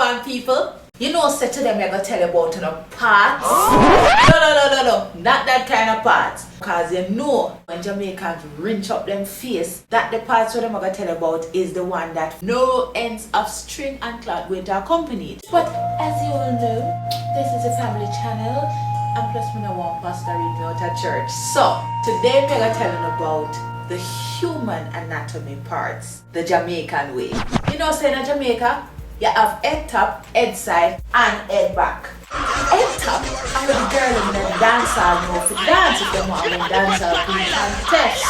Wagwan people. You know, say to them, I'm going to tell you about the parts. No. Not that kind of parts. Because you know, when Jamaicans rinse up them face, that the parts what I'm going to tell you about is the one that no ends of string and cloth will accompany it. But as you all know, this is a family channel. And plus, me no want pastor read me out of church. So, today I'm going to tell you about the human anatomy parts, the Jamaican way. You know, say in Jamaica, you have head top, head side, and head back. Head top, are the girl in the dance hall know if you dance if they want to dance hall contest.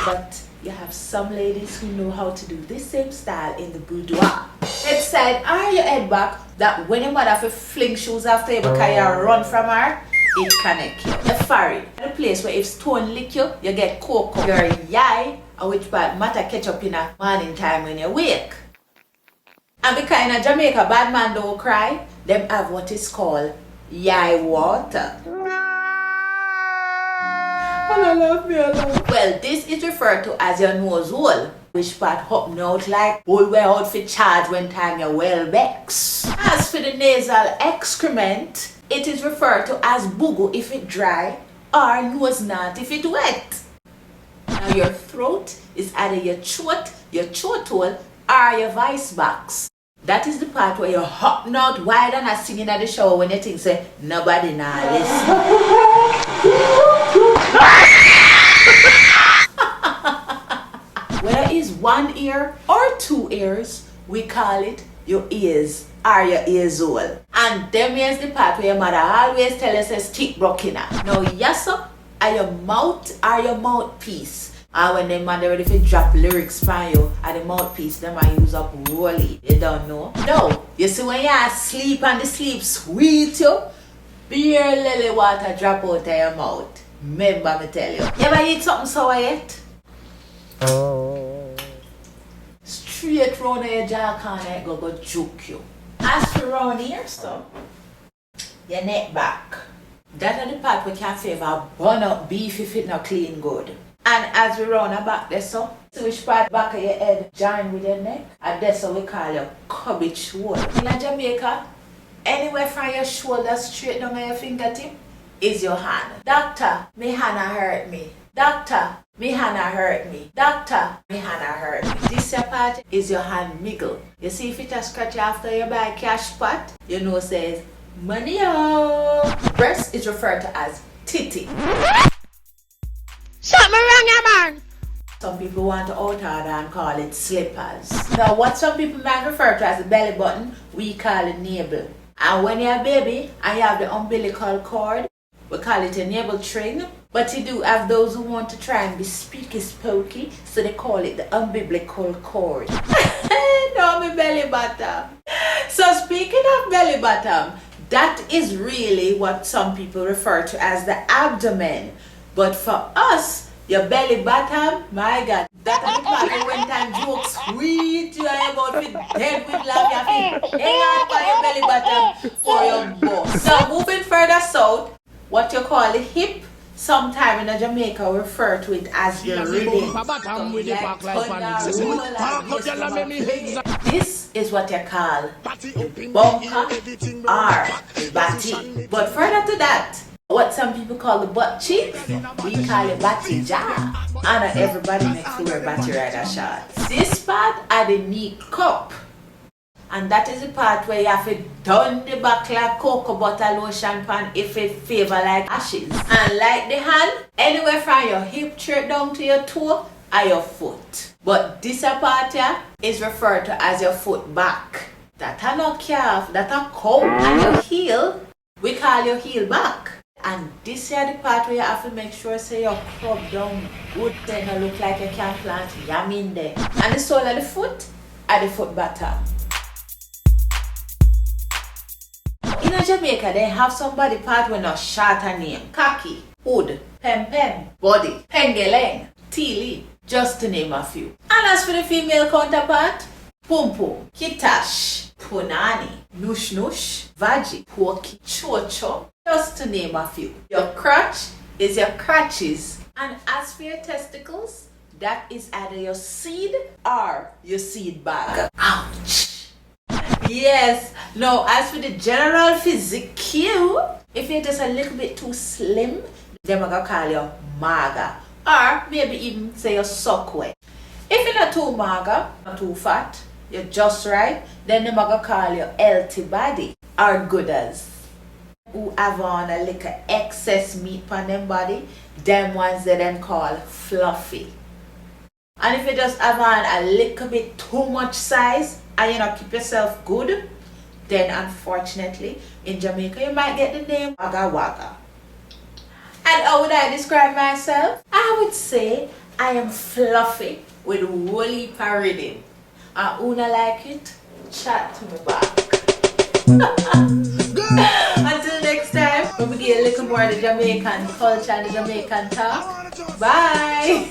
But you have some ladies who know how to do this same style in the boudoir. Head side are your head back, that when your mother have to fling shoes after you because you run from her, it connect you. The furry, the place where if stone lick you, you get cocoa. Your yai, or which part matter catch up in a morning time when you wake. And because in Jamaica, bad man don't cry, them have what is called yai water. Well, this is referred to as your nose hole, which part hopping out like whole way out for charge when time you're well vexed. As for the nasal excrement, it is referred to as bugu if it dry or nose knot if it wet. Now your throat is either your throat hole, or your vice box. That is the part where you're hopping out wide and are singing at the shower when you think say nobody now listen. Whether it's one ear or two ears, we call it your ears or your ears hole. And them is the part where your mother always tell us a stick broken. Now yes sir, are your mouth or your mouthpiece. And when them man ready to drop lyrics from you at the mouthpiece, them I use up rolly. You don't know? No. You see when you asleep and the sleep sweet you, beer lily water drop out of your mouth. Remember me tell you. You ever eat something sour yet? Straight round your jaw corner go juke you. As for round here so, your neck back. That is the part where you can favor burn up beef if it not clean good. And as we round the back there so, see which part back of your head join with your neck, and that's what we call your cabbage hole. In Jamaica, anywhere from your shoulder straight down to your fingertip is your hand. Doctor, me hand hurt me. Doctor, me hand hurt me. Doctor, me hand hurt me. This part is your hand miggle. You see if it a scratch after you buy cash pot, you know says money oh. Breast is referred to as titty. Something wrong, yeah, man. Some people want to alter and call it slippers. Now what some people might refer to as the belly button, we call it navel. And when you're a baby and you have the umbilical cord, we call it a navel string. But you do have those who want to try and be speaky spokey, so they call it the umbilical cord. No, my belly bottom. So speaking of belly bottom, that is really what some people refer to as the abdomen. But for us, your belly bottom, my God, that is the part of when time jokes sweet, you are about to be dead with laugh, you have to hang on by your belly bottom for your boss. So moving further south, what you call the hip, sometime in Jamaica we refer to it as the rhythm. This is what you call the bunker or batty. But further to that, what some people call the butt cheek, we call it batty jar. And everybody makes wear batty rider shorts. This part are the knee cup. And that is the part where you have to turn the back like cocoa butter lotion pan if it favor like ashes. And like the hand, anywhere from your hip straight down to your toe or your foot. But this part here is referred to as your foot back. That are no calf, that are cow. And your heel, we call your heel back. And this is the part where you have to make sure say you crop down good, then you look like you can plant yam in there. And the sole of the foot are the foot bottom. In Jamaica, they have some body part with a shorter name. Khaki, hood, pem, body, pengeleng, tili, just to name a few. And as for the female counterpart, pum, kitash, punani, nush, vaji, porky, chocho, just to name a few. Your crotch is your crotches. And as for your testicles, that is either your seed or your seed bag. Ouch! Yes. Now, as for the general physique, if you're just a little bit too slim, then I'm gonna call you maga. Or maybe even say you're suck wet. If you're not too maga, not too fat, you're just right, then they're gonna call you healthy body or gooders. Who have on a little excess meat on them body, them ones that them call fluffy. And if you just have on a little bit too much size and you not keep yourself good, then unfortunately in Jamaica you might get the name Wagga Wagga. And how would I describe myself? I would say I am fluffy with woolly rhythm. And who not like it? Chat to me back. Until next time, when we get a little more of the Jamaican culture and the Jamaican talk. Bye!